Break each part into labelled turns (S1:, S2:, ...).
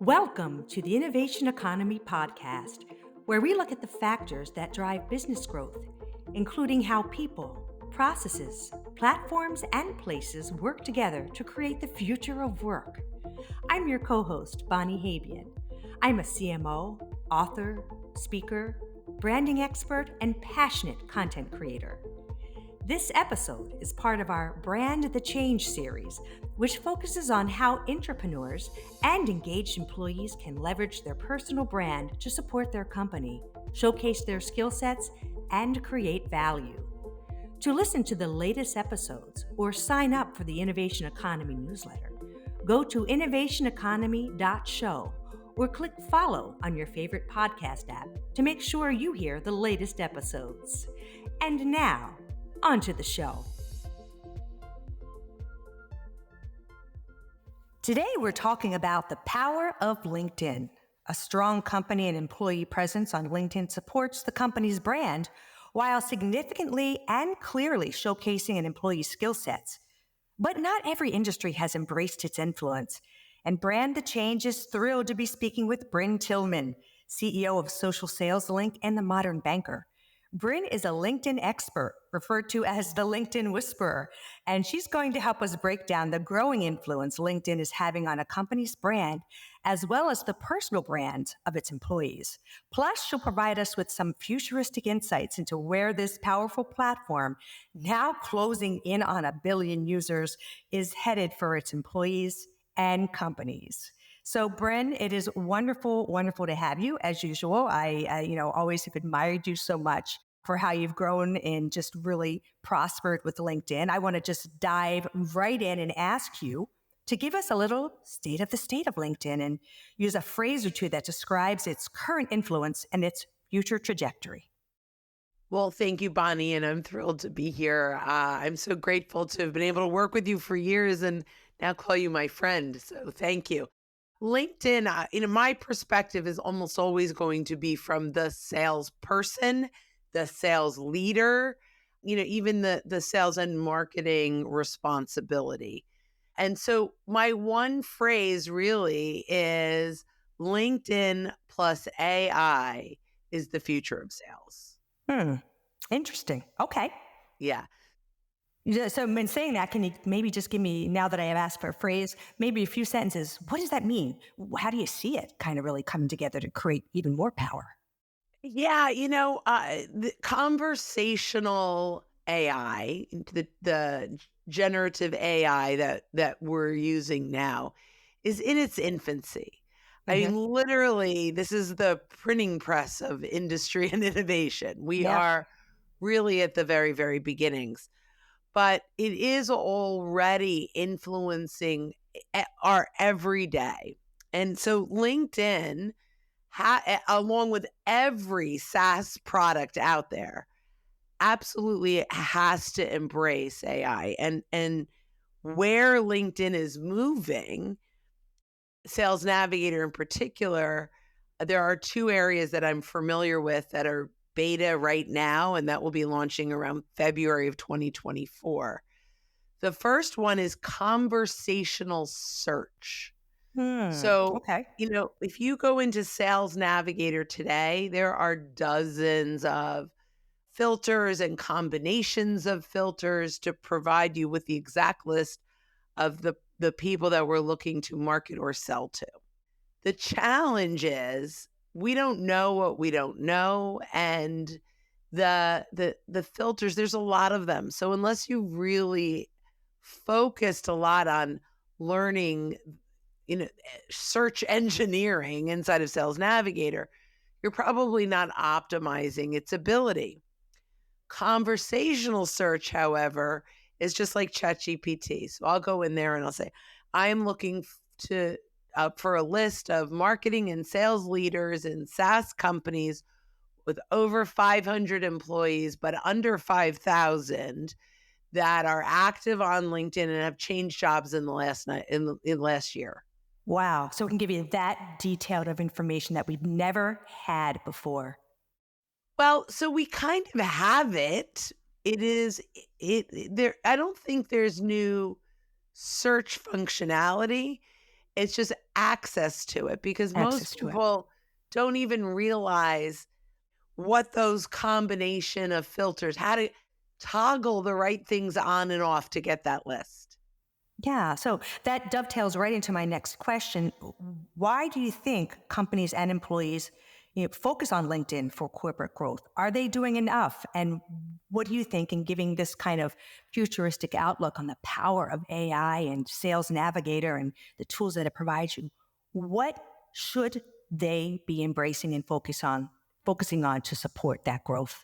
S1: Welcome to the Innovation Economy Podcast, where we look at the factors that drive business growth, including how people, processes, platforms, and places work together to create the future of work. I'm your co host, Bonnie Habian. I'm a CMO, author, speaker, branding expert, and passionate content creator. This episode is part of our Brand the Change series, which focuses on how entrepreneurs and engaged employees can leverage their personal brand to support their company, showcase their skill sets, and create value. To listen to the latest episodes or sign up for the Innovation Economy newsletter, go to innovationeconomy.show or click follow on your favorite podcast app to make sure you hear the latest episodes. And now, onto the show. Today, we're talking about the power of LinkedIn. A strong company and employee presence on LinkedIn supports the company's brand while significantly and clearly showcasing an employee's skill sets. But not every industry has embraced its influence. And Brand the Change is thrilled to be speaking with Brynne Tillman, CEO of Social Sales Link and The Modern Banker. Brynne is a LinkedIn expert, referred to as the LinkedIn Whisperer, and she's going to help us break down the growing influence LinkedIn is having on a company's brand, as well as the personal brands of its employees. Plus, she'll provide us with some futuristic insights into where this powerful platform, now closing in on 1 billion users, is headed for its employees and companies. So, Brynne, it is wonderful to have you as usual. I always have admired you so much for how you've grown and just really prospered with LinkedIn. I want to just dive right in and ask you to give us a little state of LinkedIn and use a phrase or two that describes its current influence and its future trajectory.
S2: Well, thank you, Bonnie, and I'm thrilled to be here. I'm so grateful to have been able to work with you for years and now call you my friend. So thank you. LinkedIn, my perspective is almost always going to be from the salesperson, the sales leader, even the sales and marketing responsibility. And so my one phrase really is LinkedIn plus AI is the future of sales.
S1: Interesting. Okay.
S2: Yeah.
S1: So in saying that, can you maybe just give me, now that I have asked for a phrase, maybe a few sentences, what does that mean? How do you see it kind of really coming together to create even more power?
S2: Yeah, the conversational AI, the generative AI that we're using now is in its infancy. I mean, literally, this is the printing press of industry and innovation. We are really at the very, very beginnings. But it is already influencing our everyday. And so LinkedIn, along with every SaaS product out there, absolutely has to embrace AI. And where LinkedIn is moving, Sales Navigator in particular, there are 2 areas that I'm familiar with that are beta right now, and that will be launching around February of 2024. The first one is conversational search. So, if you go into Sales Navigator today, there are dozens of filters and combinations of filters to provide you with the exact list of the people that we're looking to market or sell to. The challenge is we don't know what we don't know, and the filters, there's a lot of them. So unless you really focused a lot on learning, search engineering inside of Sales Navigator, you're probably not optimizing its ability. Conversational search, however, is just like ChatGPT. So I'll go in there and I'll say, I am looking for a list of marketing and sales leaders in SaaS companies with over 500 employees, but under 5,000 that are active on LinkedIn and have changed jobs in the last year.
S1: Wow. So it can give you that detailed of information that we've never had before.
S2: Well, so we kind of have it. I don't think there's new search functionality. It's just access to it because most
S1: Access to it.
S2: people don't even realize what those combination of filters, how to toggle the right things on and off to get that list.
S1: Yeah, so that dovetails right into my next question. Why do you think companies and employees, focus on LinkedIn for corporate growth? Are they doing enough? And what do you think in giving this kind of futuristic outlook on the power of AI and Sales Navigator and the tools that it provides you? What should they be embracing and focusing on to support that growth?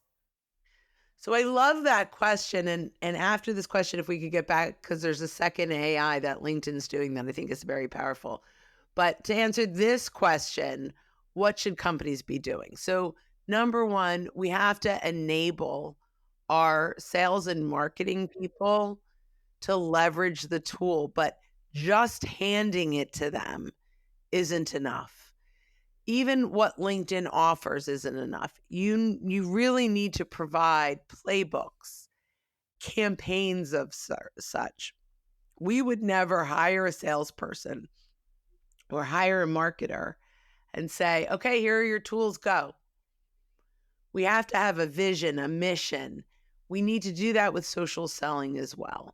S2: So I love that question. And after this question, if we could get back, because there's a second AI that LinkedIn's doing that I think is very powerful. But to answer this question, what should companies be doing? So number one, we have to enable our sales and marketing people to leverage the tool, but just handing it to them isn't enough. Even what LinkedIn offers isn't enough. You really need to provide playbooks, campaigns of such. We would never hire a salesperson or hire a marketer and say, "Okay, here are your tools, go." We have to have a vision, a mission. We need to do that with social selling as well,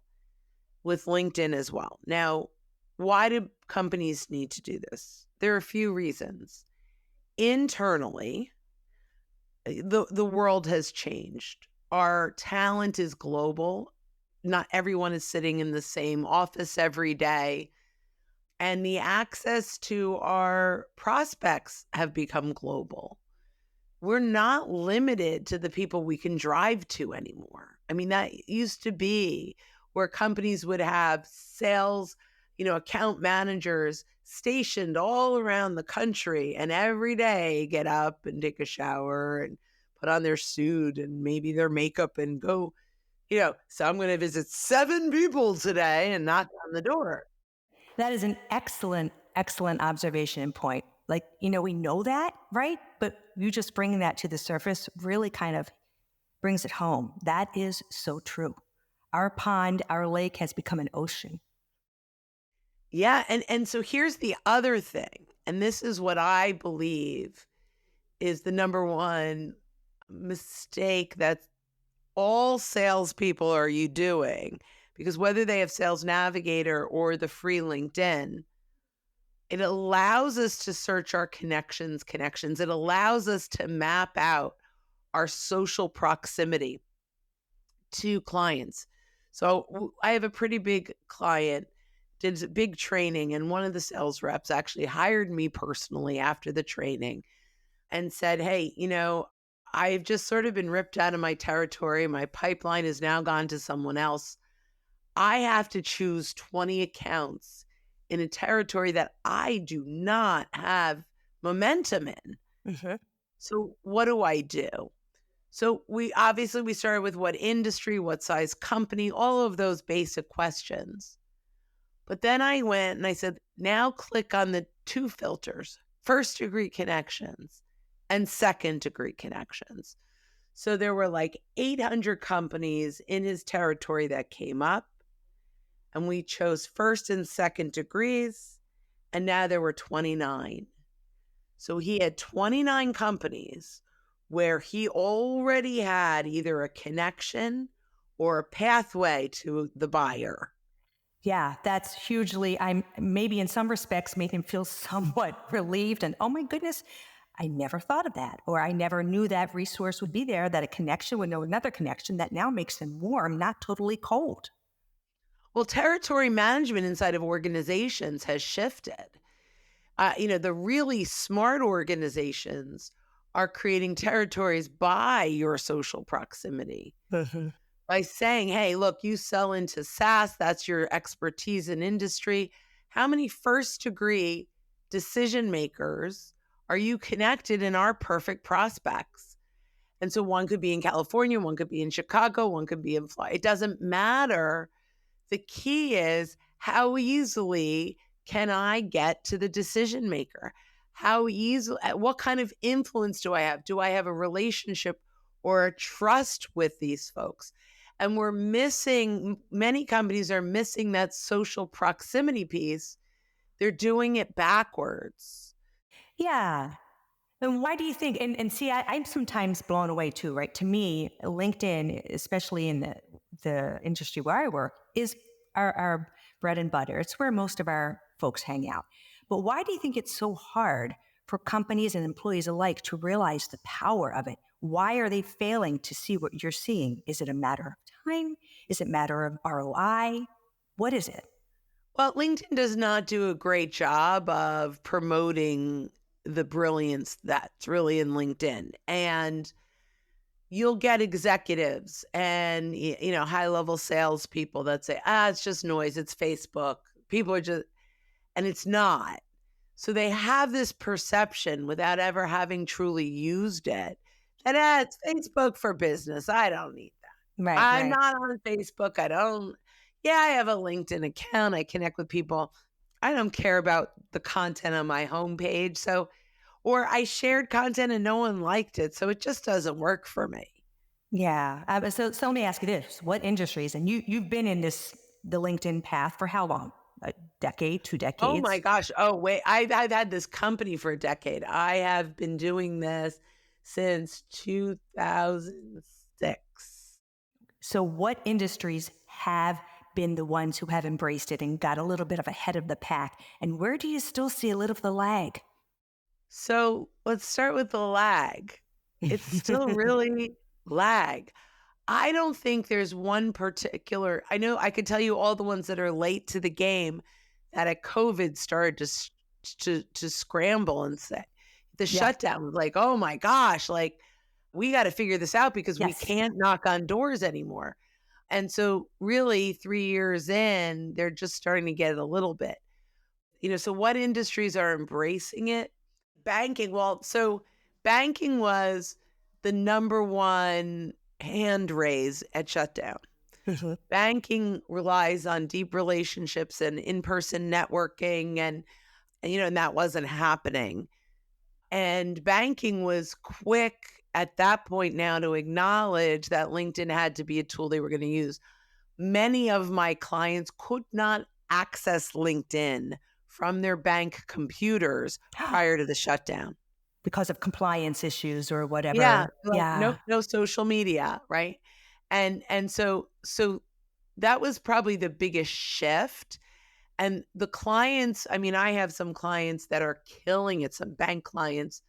S2: with LinkedIn as well. Now, why do companies need to do this? There are a few reasons. Internally, the world has changed. Our talent is global. Not everyone is sitting in the same office every day. And the access to our prospects have become global. We're not limited to the people we can drive to anymore. I mean, that used to be where companies would have sales, account managers stationed all around the country and every day get up and take a shower and put on their suit and maybe their makeup and go, so I'm going to visit 7 people today and knock on the door.
S1: That is an excellent, excellent observation and point. Like, we know that, right? But you just bringing that to the surface really kind of brings it home. That is so true. Our pond, our lake has become an ocean.
S2: Yeah, and so here's the other thing, and this is what I believe is the number one mistake that all salespeople are you doing, because whether they have Sales Navigator or the free LinkedIn, it allows us to search our connections. It allows us to map out our social proximity to clients. So I have a pretty big client, did a big training, and one of the sales reps actually hired me personally after the training and said, "Hey, I've just sort of been ripped out of my territory. My pipeline has now gone to someone else. I have to choose 20 accounts in a territory that I do not have momentum in.
S1: Mhm.
S2: So what do I do?" So we started with what industry, what size company, all of those basic questions. But then I went and I said, now click on the two filters, first degree connections and second degree connections. So there were like 800 companies in his territory that came up, and we chose first and second degrees, and now there were 29. So he had 29 companies where he already had either a connection or a pathway to the buyer.
S1: Yeah, that's hugely, I'm maybe in some respects made him feel somewhat relieved and, oh my goodness, I never thought of that. Or I never knew that resource would be there, that a connection would know another connection that now makes him warm, not totally cold.
S2: Well, territory management inside of organizations has shifted. The really smart organizations are creating territories by your social proximity,
S1: Mhm.
S2: by saying, hey, look, you sell into SaaS, that's your expertise in industry. How many first degree decision makers are you connected in our perfect prospects? And so one could be in California, one could be in Chicago, one could be in Florida. It doesn't matter. The key is how easily can I get to the decision maker? How easily, what kind of influence do I have? Do I have a relationship or a trust with these folks? And many companies are missing that social proximity piece They're doing it backwards.
S1: Yeah. And why do you think? And see, I'm sometimes blown away too, right? To me, LinkedIn, especially in the industry where I work, is our bread and butter. It's where most of our folks hang out. But why do you think it's so hard for companies and employees alike to realize the power of it? Why are they failing to see what you're seeing? Is it a matter of time? Is it a matter of ROI? What is it?
S2: Well, LinkedIn does not do a great job of promoting the brilliance that's really in LinkedIn. And you'll get executives and high level salespeople that say, it's just noise, it's Facebook. People are just, and it's not. So they have this perception without ever having truly used it that it's Facebook for business. I don't need that.
S1: Right,
S2: I'm
S1: right.
S2: not on Facebook. I don't. Yeah, I have a LinkedIn account. I connect with people. I don't care about the content on my homepage. So, or I shared content and no one liked it. So it just doesn't work for me.
S1: Yeah. So let me ask you this: what industries? And you've been in the LinkedIn path for how long? A decade, two
S2: Oh my
S1: decades?
S2: gosh. Oh, wait. I've had this company for a decade. I have been doing this since 2006.
S1: So what industries have been the ones who have embraced it and got a little bit of ahead of the pack? And where do you still see a little of the lag?
S2: So let's start with the lag. It's still really lag. I don't think there's one particular, I know I could tell you all the ones that are late to the game that at COVID started to scramble and say the
S1: Yeah.
S2: shutdown was like, oh my gosh, like we got to figure this out because we
S1: Yes.
S2: can't knock on doors anymore. And so really 3 years in, they're just starting to get it a little bit. So what industries are embracing it? Banking. Well, so banking was the number one hand raise at shutdown.
S1: Mhm.
S2: Banking relies on deep relationships and in-person networking and that wasn't happening. And banking was quick at that point now to acknowledge that LinkedIn had to be a tool they were going to use. Many of my clients could not access LinkedIn from their bank computers prior to the shutdown.
S1: Because of compliance issues or
S2: Yeah,
S1: whatever.
S2: like,
S1: Yeah.
S2: no social media, right? And so that was probably the biggest shift, and the clients, I mean, I have some clients that are killing it, some bank clients,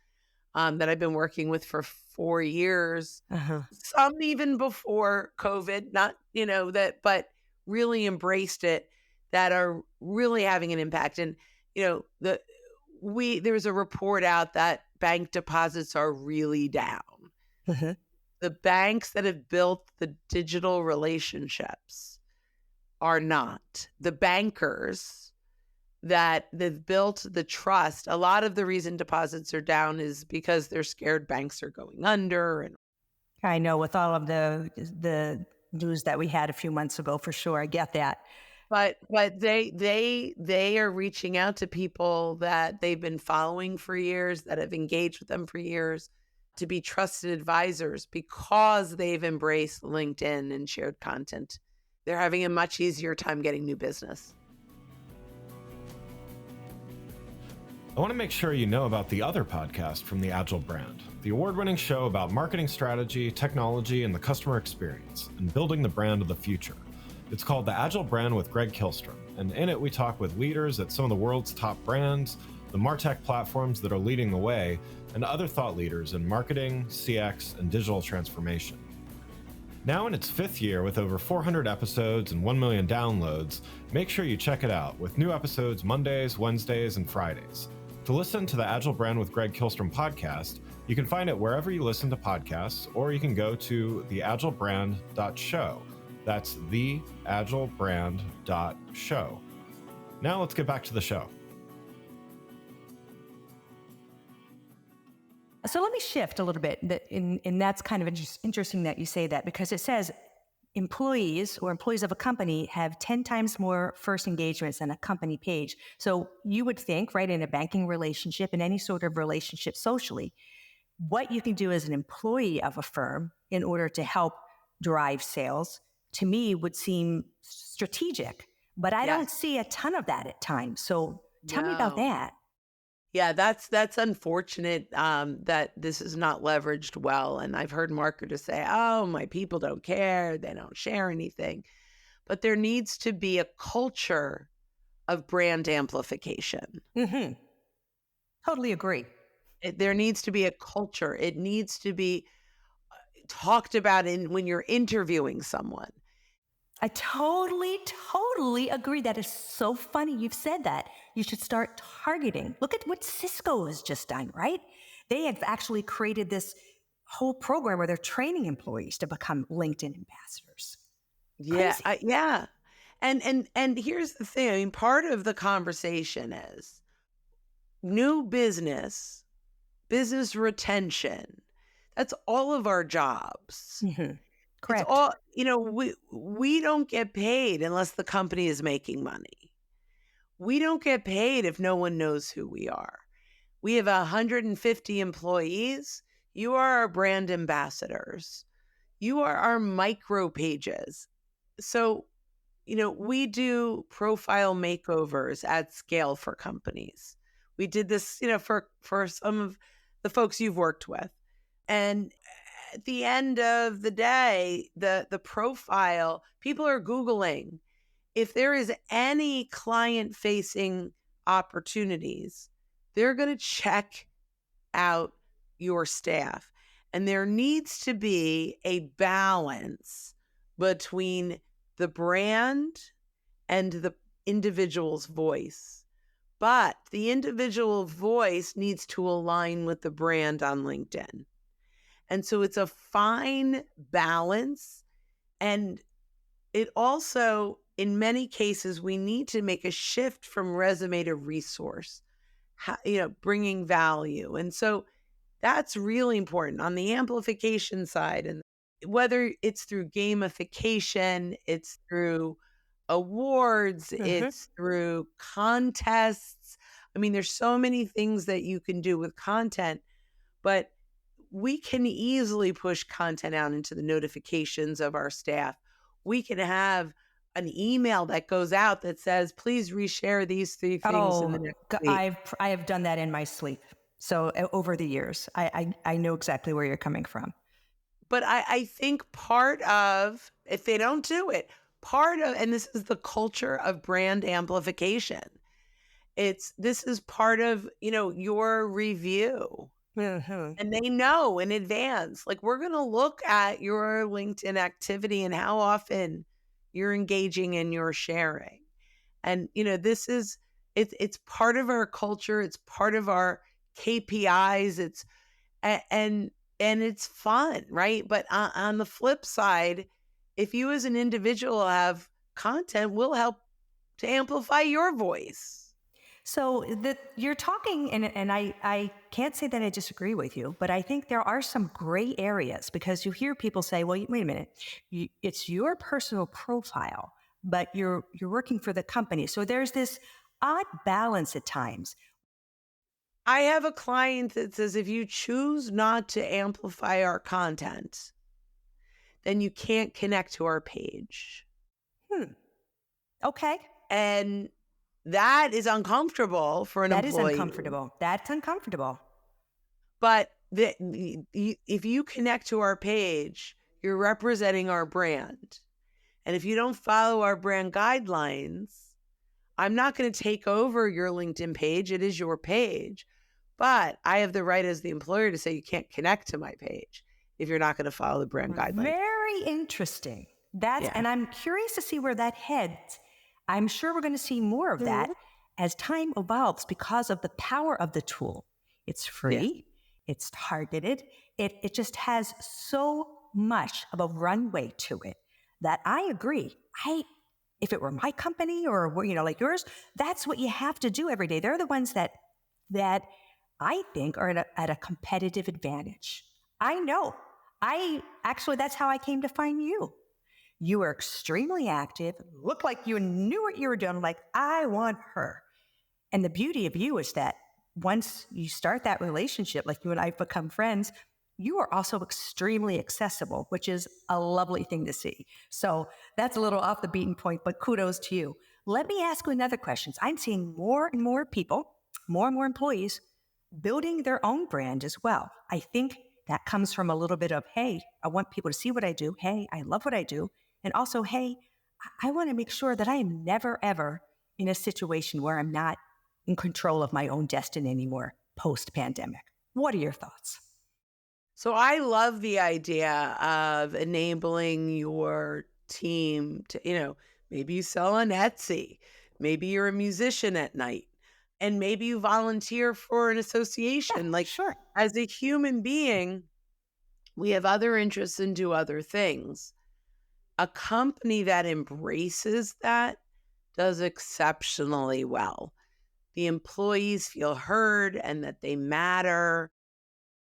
S2: that I've been working with for 4 years,
S1: Uh-huh.
S2: some even before COVID, not, that but really embraced it, that are really having an impact, and, you know, the there's a report out that bank deposits are really down.
S1: Uh-huh.
S2: The banks that have built the digital relationships are not. The bankers that they've built the trust, a lot of the reason deposits are down is because they're scared banks are going under and
S1: I know with all of the news that we had a few months ago, for sure. I get that.
S2: but they are reaching out to people that they've been following for years, that have engaged with them for years to be trusted advisors because they've embraced LinkedIn and shared content. They're having a much easier time getting new business.
S3: I want to make sure you know about the other podcast from the Agile brand, the award-winning show about marketing strategy, technology, and the customer experience, and building the brand of the future. It's called The Agile Brand with Greg Kihlstrom, and in it we talk with leaders at some of the world's top brands, the MarTech platforms that are leading the way, and other thought leaders in marketing, CX, and digital transformation. Now in its 5th year with over 400 episodes and 1 million downloads, make sure you check it out with new episodes Mondays, Wednesdays, and Fridays. To listen to the Agile Brand with Greg Kihlstrom podcast, you can find it wherever you listen to podcasts, or you can go to theagilebrand.show. That's theagilebrand.show. Now let's get back to the show.
S1: So let me shift a little bit. And that's kind of interesting that you say that, because it says employees of a company have 10 times more first engagements than a company page. So you would think, right, in a banking relationship, in any sort of relationship socially, what you can do as an employee of a firm in order to help drive sales, to me, would seem strategic. But I don't
S2: Yes.
S1: see a ton of that at times. So Tell me about
S2: No.
S1: that.
S2: Yeah, that's unfortunate, that this is not leveraged well, and I've heard marketers say, "Oh, my people don't care, they don't share anything." But there needs to be a culture of brand amplification.
S1: Hmm. Totally agree.
S2: There needs to be a culture. It needs to be talked about in when you're interviewing someone.
S1: I totally agree. That is so funny you've said that. You should start targeting. Look at what Cisco has just done, right? They have actually created this whole program where they're training employees to become LinkedIn ambassadors.
S2: Yeah,
S1: Crazy.
S2: yeah. And here's the thing. I mean, part of the conversation is new business retention. That's all of our jobs.
S1: Hmm.
S2: It's
S1: Correct.
S2: all, we don't get paid unless the company is making money. We don't get paid if no one knows who we are. We have 150 employees. You are our brand ambassadors. You are our micro pages. So, we do profile makeovers at scale for companies. We did this, for some of the folks you've worked with. And at the end of the day, the profile, people are Googling. If there is any client facing opportunities, they're going to check out your staff. And there needs to be a balance between the brand and the individual's voice. But the individual voice needs to align with the brand on LinkedIn. And so it's a fine balance. And it also, in many cases, we need to make a shift from resume to resource, bringing value. And so that's really important on the amplification side. And whether it's through gamification, it's through awards,
S1: Hmm.
S2: it's through contests. I mean, there's so many things that you can do with content, but we can easily push content out into the notifications of our staff. We can have an email that goes out that says, please reshare these 3 things in the
S1: Oh,
S2: next week.
S1: I have done that in my sleep. So over the years, I know exactly where you're coming from.
S2: But I think part of, if they don't do it, part of, and this is the culture of brand amplification. This is part of, your review.
S1: Hmm.
S2: And they know in advance, like, we're going to look at your LinkedIn activity and how often you're engaging and you're sharing. And, it's part of our culture. It's part of our KPIs. And it's fun, right? But on the flip side, if you as an individual have content, will help to amplify your voice.
S1: So you're talking, and I can't say that I disagree with you, but I think there are some gray areas because you hear people say, well, wait a minute, it's your personal profile, but you're working for the company. So there's this odd balance at times.
S2: I have a client that says if you choose not to amplify our content, then you can't connect to our page.
S1: Hmm. Okay.
S2: And that is uncomfortable for an
S1: That is
S2: employee.
S1: uncomfortable. That's uncomfortable.
S2: But if you connect to our page, you're representing our brand. And if you don't follow our brand guidelines, I'm not going to take over your LinkedIn page. It is your page. But I have the right as the employer to say you can't connect to my page if you're not going to follow the brand guidelines.
S1: Very interesting.
S2: Yeah.
S1: And I'm curious to see where that heads. I'm sure we're going to see more of that as time evolves because of the power of the tool. It's
S2: Yeah.
S1: free, it's targeted, it just has so much of a runway to it that I agree. If it were my company or like yours, that's what you have to do every day. They're the ones that I think are at a competitive advantage. I know. That's how I came to find you. You were extremely active, looked like you knew what you were doing. Like, I want her. And the beauty of you is that once you start that relationship, like you and I have become friends, you are also extremely accessible, which is a lovely thing to see. So that's a little off the beaten point, but kudos to you. let me ask you another question. I'm seeing more and more people, more and more employees building their own brand as well. I think that comes from a little bit of, hey, I want people to see what I do. Hey, I love what I do. And also, hey, I want to make sure that I am never, ever in a situation where I'm not in control of my own destiny anymore post-pandemic. What are your thoughts?
S2: So I love the idea of enabling your team to, maybe you sell on Etsy, maybe you're a musician at night, and maybe you volunteer for an
S1: Yeah,
S2: association. Like,
S1: sure.
S2: as a human being, we have other interests and do other things. A company that embraces that does exceptionally well. The employees feel heard and that they matter.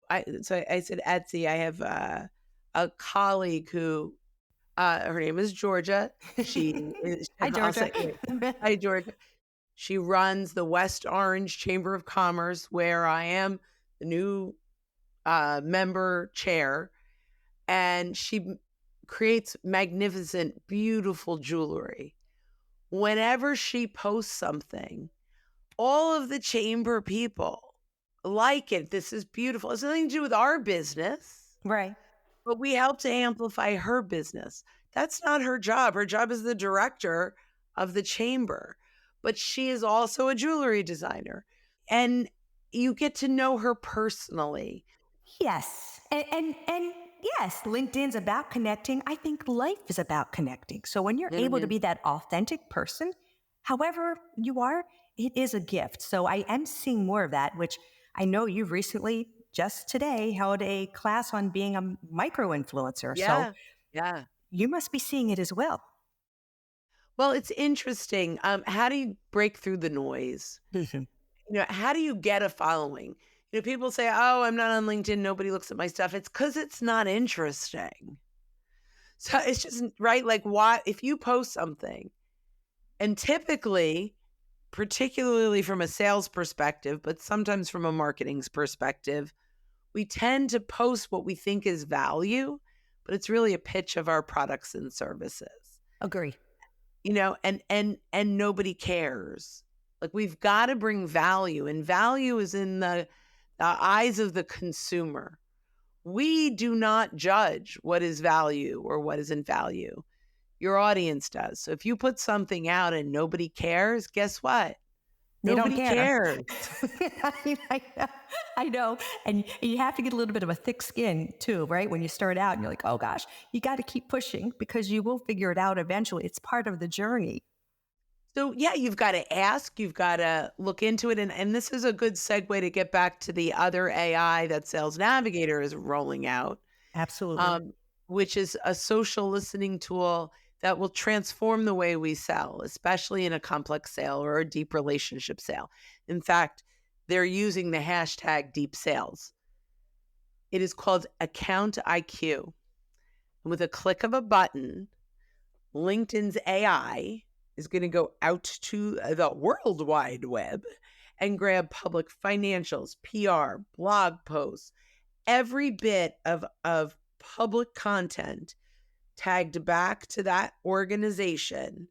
S2: I said Etsy. I have a colleague who her name is Georgia. She is,
S1: Hi,
S2: I'll
S1: Georgia.
S2: say, hi Georgia. She runs the West Orange Chamber of Commerce, where I am the new member chair, and she creates magnificent, beautiful jewelry. Whenever she posts something, all of the chamber people like it. This is beautiful. It's nothing to do with our business,
S1: Right.
S2: but we help to amplify her business. That's not her job. Her job is the director of the chamber, but she is also a jewelry designer. And you get to know her personally.
S1: Yes. And yes, LinkedIn's about connecting. I think life is about connecting. So when you're able to
S2: Mhm.
S1: be that authentic person, however you are, it is a gift. So I am seeing more of that, which I know you've recently, just today, held a class on being a micro influencer. So
S2: Yeah. Yeah.
S1: you must be seeing it as well.
S2: Well, it's interesting. How do you break through the noise?
S1: Mhm.
S2: How do you get a following? People say, "Oh, I'm not on LinkedIn. Nobody looks at my stuff." It's because it's not interesting. So it's just right. Like, why, if you post something, and typically, particularly from a sales perspective, but sometimes from a marketing's perspective, we tend to post what we think is value, but it's really a pitch of our products and services.
S1: Agree.
S2: And nobody cares. Like, we've got to bring value, and value is in the eyes of the consumer. We do not judge what is value or what isn't value. Your audience does. So if you put something out and nobody cares, guess what?
S1: They don't
S2: Nobody
S1: care.
S2: cares.
S1: I know. I know. And you have to get a little bit of a thick skin too, right? When you start out and you're like, oh gosh, you got to keep pushing because you will figure it out eventually. It's part of the journey.
S2: So yeah, you've got to ask, you've got to look into it. And this is a good segue to get back to the other AI that Sales Navigator is rolling out,
S1: Absolutely.
S2: um, which is a social listening tool that will transform the way we sell, especially in a complex sale or a deep relationship sale. In fact, they're using the hashtag deep sales. It is called Account IQ. And with a click of a button, LinkedIn's AI is going to go out to the World Wide Web and grab public financials, PR, blog posts, every bit of public content tagged back to that organization,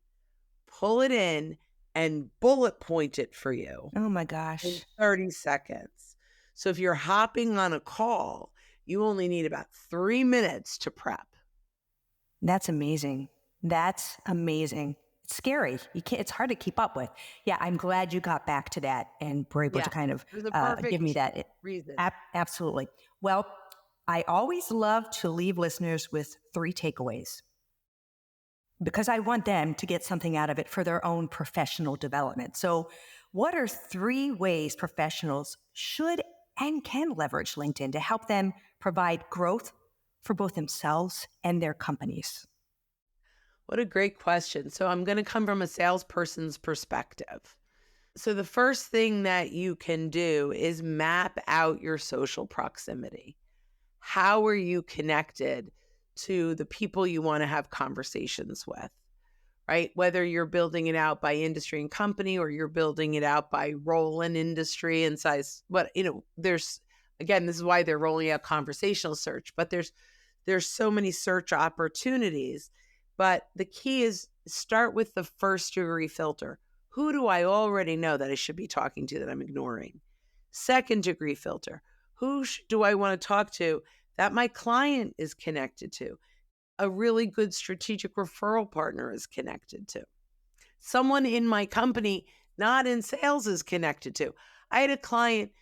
S2: pull it in, and bullet point it for you
S1: Oh my
S2: in
S1: gosh.
S2: 30 seconds. So if you're hopping on a call, you only need about 3 minutes to prep.
S1: That's amazing. That's amazing. It's scary. You can't, it's hard to keep up with. Yeah, I'm glad you got back to that and were able to
S2: Yeah,
S1: kind of
S2: there's a
S1: give me
S2: perfect
S1: that.
S2: reason.
S1: Absolutely. Well, I always love to leave listeners with 3 takeaways because I want them to get something out of it for their own professional development. So, what are 3 ways professionals should and can leverage LinkedIn to help them provide growth for both themselves and their companies?
S2: What a great question. So I'm going to come from a salesperson's perspective. So the first thing that you can do is map out your social proximity. How are you connected to the people you want to have conversations with, right? Whether you're building it out by industry and company, or you're building it out by role and industry and size. But, there's, again, this is why they're rolling out conversational search, but there's so many search opportunities. But the key is start with the first degree filter. Who do I already know that I should be talking to that I'm ignoring? Second degree filter. Who do I want to talk to that my client is connected to? A really good strategic referral partner is connected to. Someone in my company, not in sales, is connected to. I had a client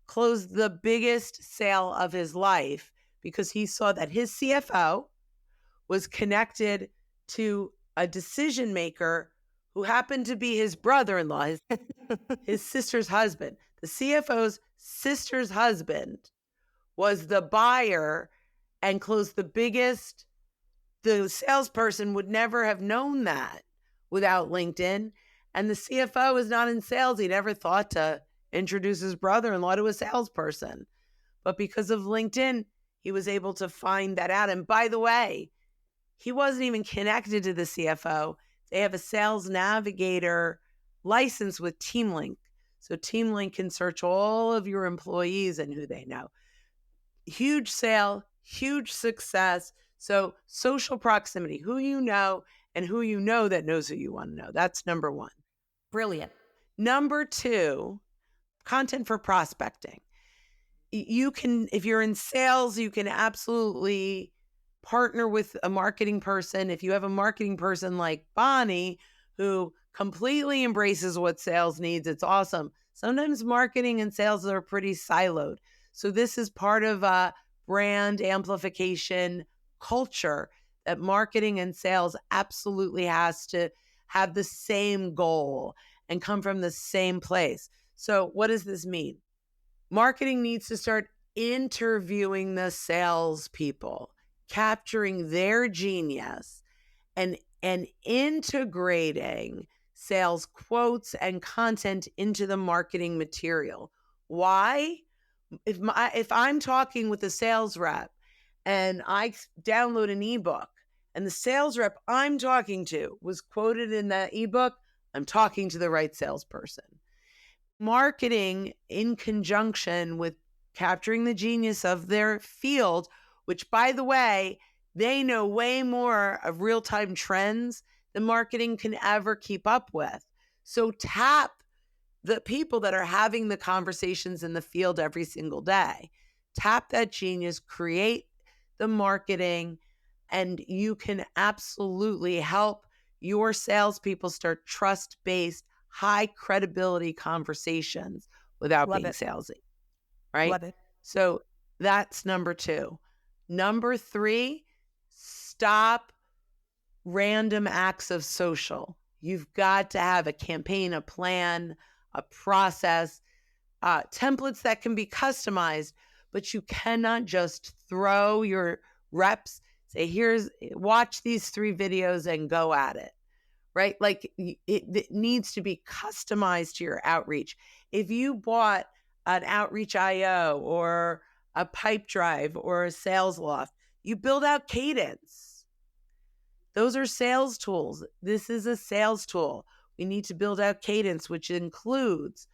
S2: close the biggest sale of his life because he saw that his CFO was connected to a decision maker who happened to be his brother-in-law, his sister's husband. The CFO's sister's husband was the buyer and closed the biggest. The salesperson would never have known that without LinkedIn. And the CFO is not in sales. He never thought to introduce his brother-in-law to a salesperson. But because of LinkedIn, he was able to find that out. And by the way, he wasn't even connected to the CFO. They have a sales navigator license with TeamLink. So TeamLink can search all of your employees and who they know. Huge sale, huge success. So social proximity, who you know and who you know that knows who you want to know. That's number one.
S1: Brilliant.
S2: Number two, content for prospecting. You can, if you're in sales, you can absolutely partner with a marketing person. If you have a marketing person like Bonnie, who completely embraces what sales needs, it's awesome. Sometimes marketing and sales are pretty siloed. So this is part of a brand amplification culture that marketing and sales absolutely has to have the same goal and come from the same place. So what does this mean? Marketing needs to start interviewing the salespeople, capturing their genius, and integrating sales quotes and content into the marketing material. Why? If I'm talking with a sales rep and I download an ebook and the sales rep I'm talking to was quoted in that ebook, I'm talking to the right salesperson. Marketing in conjunction with capturing the genius of their field, which, by the way, they know way more of real-time trends than marketing can ever keep up with. So tap the people that are having the conversations in the field every single day. Tap that genius, create the marketing, and you can absolutely help your salespeople start trust-based, high credibility conversations without
S1: Love
S2: being
S1: it.
S2: salesy, right?
S1: Love it.
S2: So that's number two. Number three, stop random acts of social. You've got to have a campaign, a plan, a process, templates that can be customized, but you cannot just throw your reps, say, watch these 3 videos and go at it, right? Like it needs to be customized to your outreach. If you bought an Outreach IO or a Pipe Drive or a Sales Loft, you build out cadence. Those are sales tools. This is a sales tool. We need to build out cadence, which includes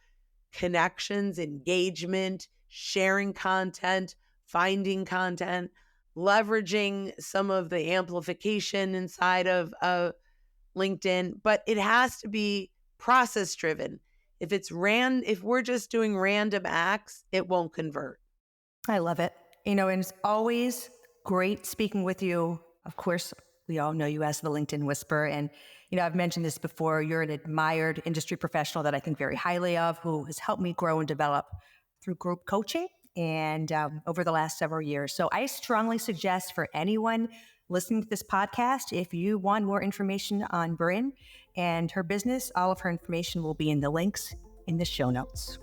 S2: connections, engagement, sharing content, finding content, leveraging some of the amplification inside of LinkedIn, but it has to be process driven. If we're just doing random acts, it won't convert.
S1: I love it. And it's always great speaking with you. Of course, we all know you as the LinkedIn Whisperer. And, I've mentioned this before. You're an admired industry professional that I think very highly of, who has helped me grow and develop through group coaching and over the last several years. So I strongly suggest for anyone listening to this podcast, if you want more information on Brynne and her business, all of her information will be in the links in the show notes.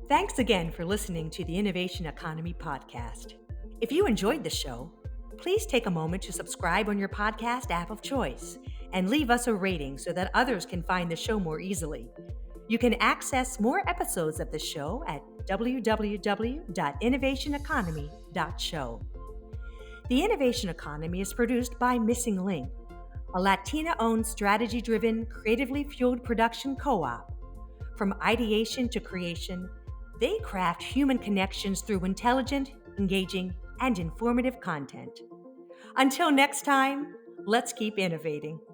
S1: Thanks again for listening to the Innovation Economy podcast. If you enjoyed the show, please take a moment to subscribe on your podcast app of choice and leave us a rating so that others can find the show more easily. You can access more episodes of the show at www.innovationeconomy.show. The Innovation Economy is produced by Missing Link, a Latina-owned, strategy-driven, creatively fueled production co-op. From ideation to creation, they craft human connections through intelligent, engaging, and informative content. Until next time, Let's keep innovating.